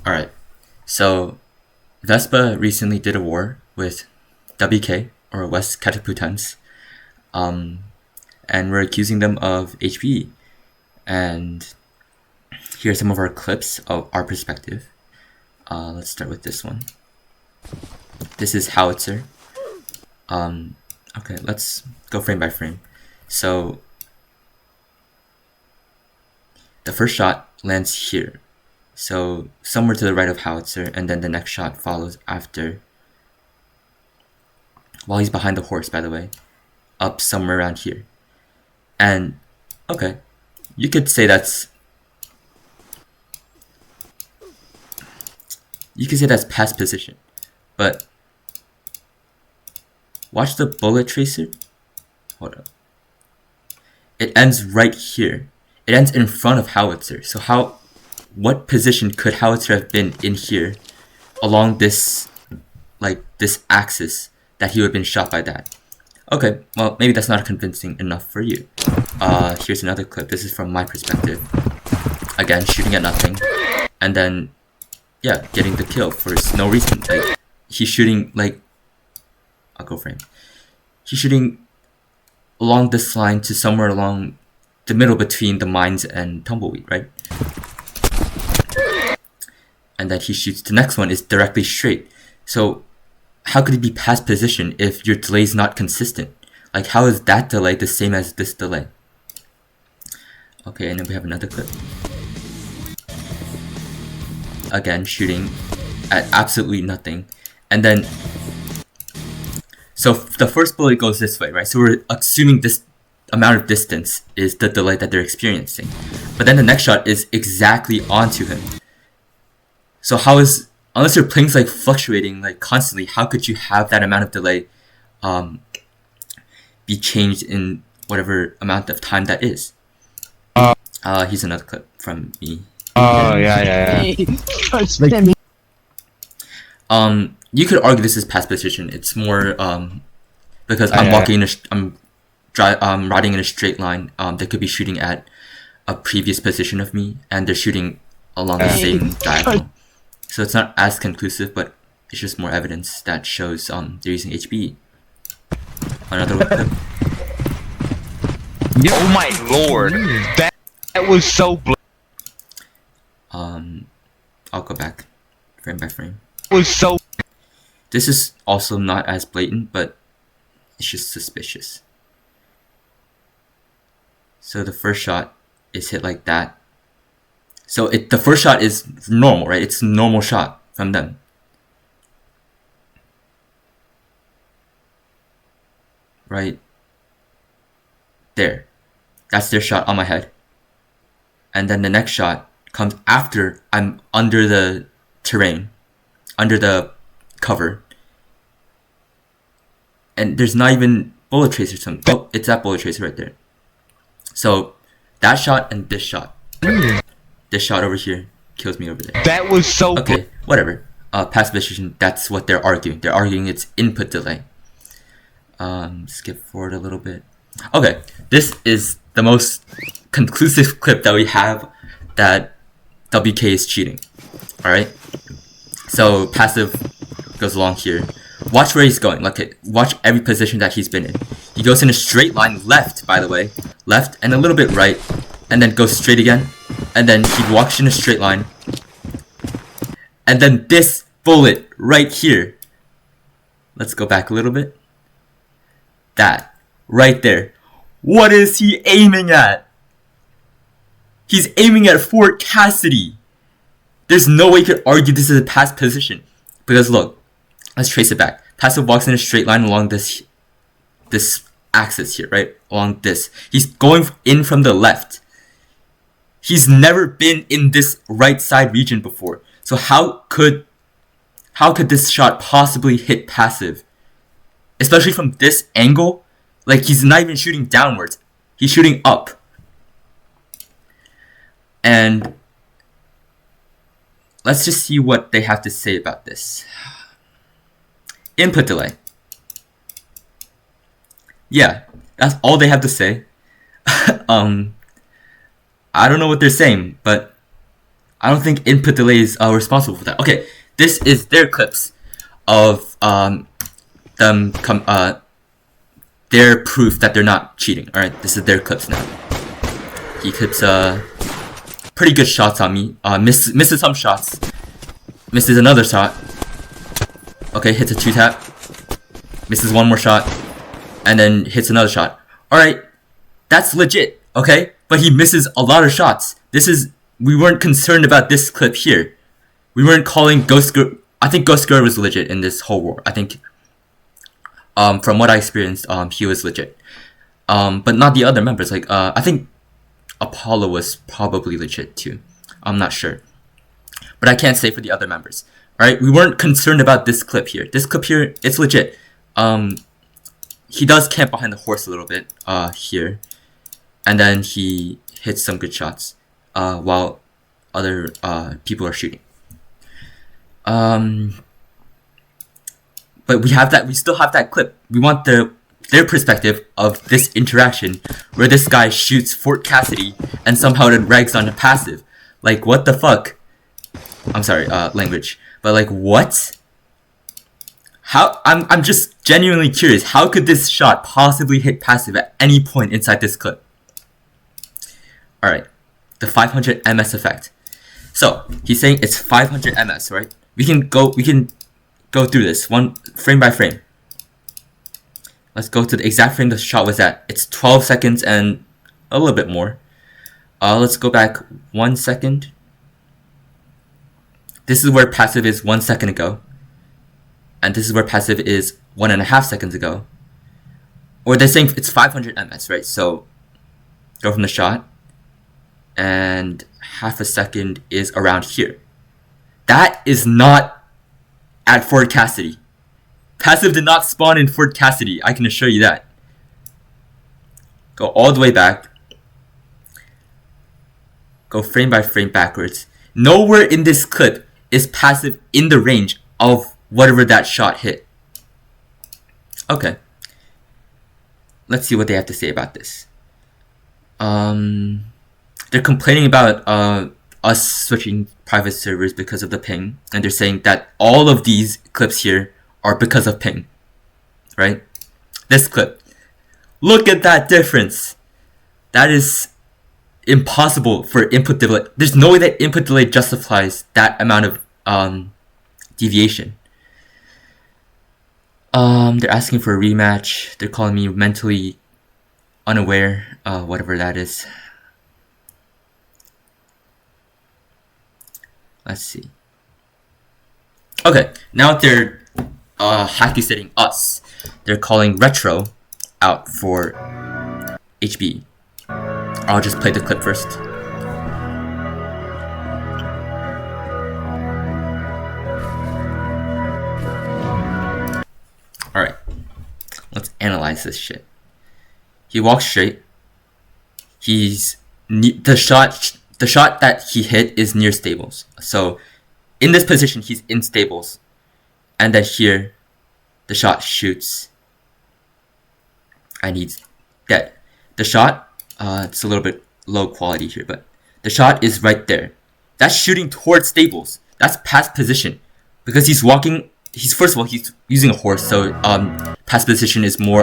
Alright, so Vespa recently did a war with WK, or West Cataputans, um, and we're accusing them of HPE. And here are some of our clips of our perspective. Let's start with this one. This is Howitzer. Okay, let's go frame by frame. So, the first shot lands here. So, somewhere to the right of Howitzer, and then the next shot follows after. While he's behind the horse, by the way. Up somewhere around here. And, okay, you could say that's... You could say that's past position. But, watch the bullet tracer. Hold up. It ends right here. It ends in front of Howitzer. So what position could Howitzer have been in here along this, like, this axis that he would have been shot by that? Okay, well, maybe that's not convincing enough for you. Here's another clip. This is from my perspective. Again, shooting at nothing. And then, yeah, getting the kill for no reason. Like, he's shooting, like, I'll go frame. He's shooting along this line to somewhere along the middle between the mines and Tumbleweed, right? And then he shoots the next one is directly straight. So how could it be past position if your delay is not consistent? Like, how is that delay the same as this delay? Okay, and then we have another clip. Again, shooting at absolutely nothing. And then, so the first bullet goes this way, right? So we're assuming this amount of distance is the delay that they're experiencing. But then the next shot is exactly onto him. So how is, unless your plane's like fluctuating like constantly, how could you have that amount of delay be changed in whatever amount of time that is? Here's another clip from me. Oh, yeah. You could argue this is past position. It's more because I'm walking in I'm riding in a straight line. They could be shooting at a previous position of me, and they're shooting along the same diagonal. So it's not as conclusive, but it's just more evidence that shows they're using HBE. Another clip. Oh my lord, that was so. I'll go back frame by frame. Was so. This is also not as blatant, but it's just suspicious. So the first shot is hit like that. So the first shot is normal, right? It's a normal shot from them. Right there. That's their shot on my head. And then the next shot comes after I'm under the terrain, under the cover. And there's not even bullet tracer or something. Oh, it's that bullet tracer right there. So that shot and this shot. This shot over here kills me over there. That was so. Okay, whatever. Past position, that's what they're arguing. They're arguing it's input delay. Skip forward a little bit. Okay, this is the most conclusive clip that we have that WK is cheating. Alright? So passive goes along here. Watch where he's going. Okay, watch every position that he's been in. He goes in a straight line left, by the way. Left and a little bit right. And then goes straight again. And then he walks in a straight line. And then this bullet right here. Let's go back a little bit. That. Right there. What is he aiming at? He's aiming at Fort Cassidy. There's no way you could argue this is a past position. Because look. Let's trace it back. Passive walks in a straight line along this axis here, right? Along this. He's going in from the left. He's never been in this right side region before. So how could this shot possibly hit passive? Especially from this angle. Like, he's not even shooting downwards. He's shooting up. And let's just see what they have to say about this. Input delay. Yeah, that's all they have to say. I don't know what they're saying, but I don't think input delay is responsible for that. Okay, this is their clips of them their proof that they're not cheating. All right, this is their clips now. He clips pretty good shots on me. Misses some shots. Misses another shot. Okay, hits a 2-tap. Misses one more shot. And then hits another shot. Alright, that's legit, okay? But he misses a lot of shots. We weren't concerned about this clip here. We weren't calling Ghost Girl. I think Ghost Girl was legit in this whole war. I think, from what I experienced, he was legit. But not the other members. Like, I think Apollo was probably legit too. I'm not sure. But I can't say for the other members. Alright, we weren't concerned about this clip here. This clip here, it's legit. He does camp behind the horse a little bit, here. And then he hits some good shots, while other, people are shooting. But we still have that clip. We want their perspective of this interaction, where this guy shoots Fort Cassidy, and somehow it regs on a passive. Like, what the fuck? I'm sorry, language. But like, what? How? I'm just genuinely curious. How could this shot possibly hit passive at any point inside this clip? Alright. The 500 ms effect. So, he's saying it's 500 ms, right? We can go through this one frame by frame. Let's go to the exact frame the shot was at. It's 12 seconds and a little bit more. Let's go back 1 second. This is where passive is 1 second ago. And this is where passive is 1.5 seconds ago. Or they're saying it's 500 ms, right? So, go from the shot. And half a second is around here. That is not at Fort Cassidy. Passive did not spawn in Fort Cassidy, I can assure you that. Go all the way back. Go frame by frame backwards. Nowhere in this clip is passive in the range of whatever that shot hit. Okay. Let's see what they have to say about this. They're complaining about us switching private servers because of the ping, and they're saying that all of these clips here are because of ping, right? This clip. Look at that difference. That is impossible for input delay. There's no way that input delay justifies that amount of deviation. They're asking for a rematch. They're calling me mentally unaware, whatever that is. Let's see. Okay, now they're hackusating us. They're calling Retro out for HB. I'll just play the clip first. Alright, let's analyze this shit. He walks straight. The shot that he hit is near stables. So, in this position, he's in stables. And then here, the shot shoots. And he's dead. The shot, it's a little bit low quality here, but the shot is right there. That's shooting towards stables. That's past position. Because he's walking, first of all, he's using a horse, so past position is more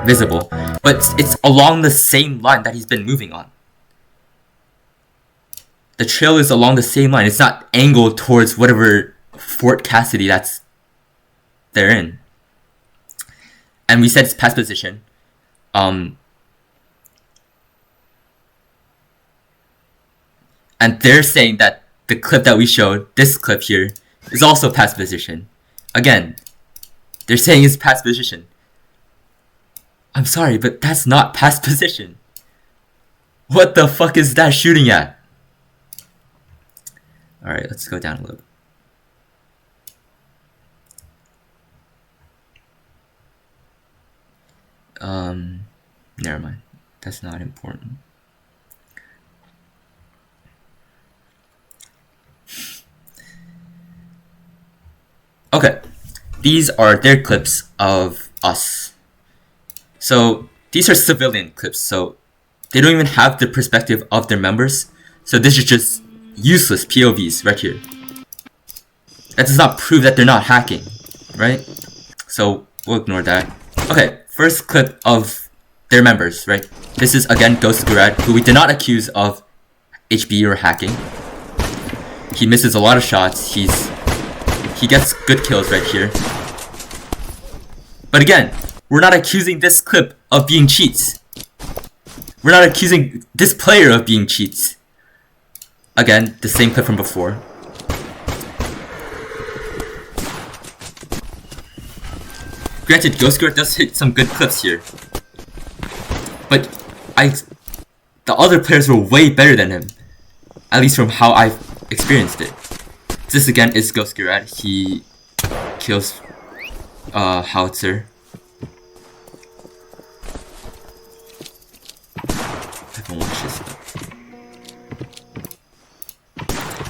visible. But it's along the same line that he's been moving on. The trail is along the same line. It's not angled towards whatever Fort Cassidy that's they're in. And we said it's past position. And they're saying that the clip that we showed, this clip here, is also past position. Again, they're saying it's past position. I'm sorry, but that's not past position. What the fuck is that shooting at? Alright, let's go down a little bit. Never mind. That's not important. Okay, these are their clips of us. So, these are civilian clips, so they don't even have the perspective of their members. So this is just useless POVs right here. That does not prove that they're not hacking, right? So we'll ignore that. Okay, first clip of their members, right? This is again Ghost Gurad, who we did not accuse of HB or hacking. He misses a lot of shots. He gets good kills right here. But again, we're not accusing this clip of being cheats. We're not accusing this player of being cheats. Again, the same clip from before. Granted, Ghost Guard does hit some good clips here. But the other players were way better than him. At least from how I've experienced it. This again is Ghost Guard. He kills Howitzer. I haven't watched this though.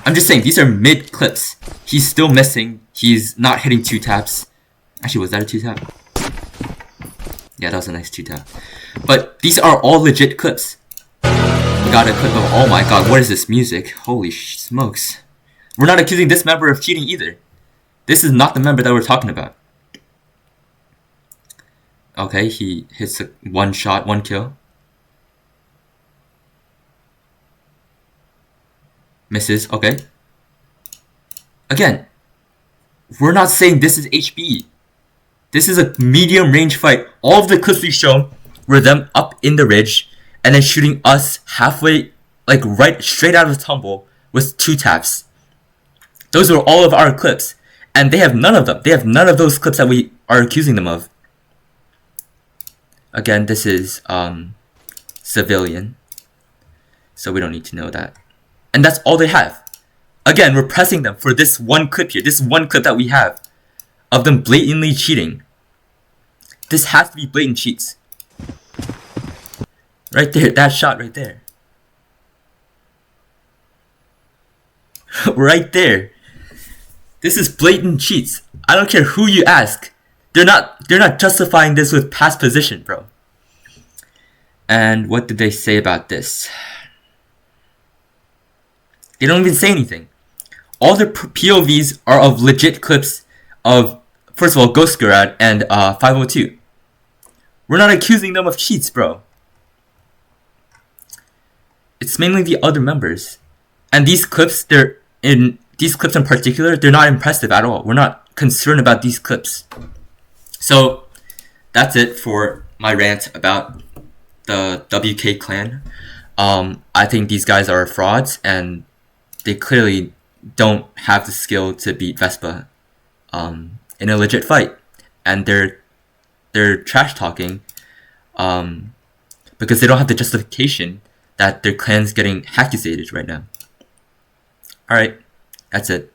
I'm just saying, these are mid clips. He's still missing. He's not hitting 2 taps. Actually, was that a 2 tap? Yeah, that was a nice 2 tap. But these are all legit clips. We got a clip of, oh my god, what is this music? Holy smokes. We're not accusing this member of cheating either. This is not the member that we're talking about. Okay, he hits a 1 shot, 1 kill. Misses, okay. Again, we're not saying this is HB. This is a medium range fight. All of the clips we've shown were them up in the ridge and then shooting us halfway, like right straight out of the tumble with 2 taps. Those are all of our clips. And they have none of them. They have none of those clips that we are accusing them of. Again, this is civilian. So we don't need to know that. And that's all they have. Again, we're pressing them for this one clip here. This one clip that we have of them blatantly cheating. This has to be blatant cheats. Right there, that shot right there. Right there. This is blatant cheats. I don't care who you ask. They're not justifying this with past position, bro. And what did they say about this? They don't even say anything. All their POVs are of legit clips of, first of all, Ghost Garad and 502. We're not accusing them of cheats, bro. It's mainly the other members. And these clips, these clips in particular, they're not impressive at all. We're not concerned about these clips. So, that's it for my rant about the WK clan. I think these guys are frauds, and they clearly don't have the skill to beat Vespa in a legit fight. And they're trash talking because they don't have the justification that their clan's getting hackusated right now. Alright, that's it.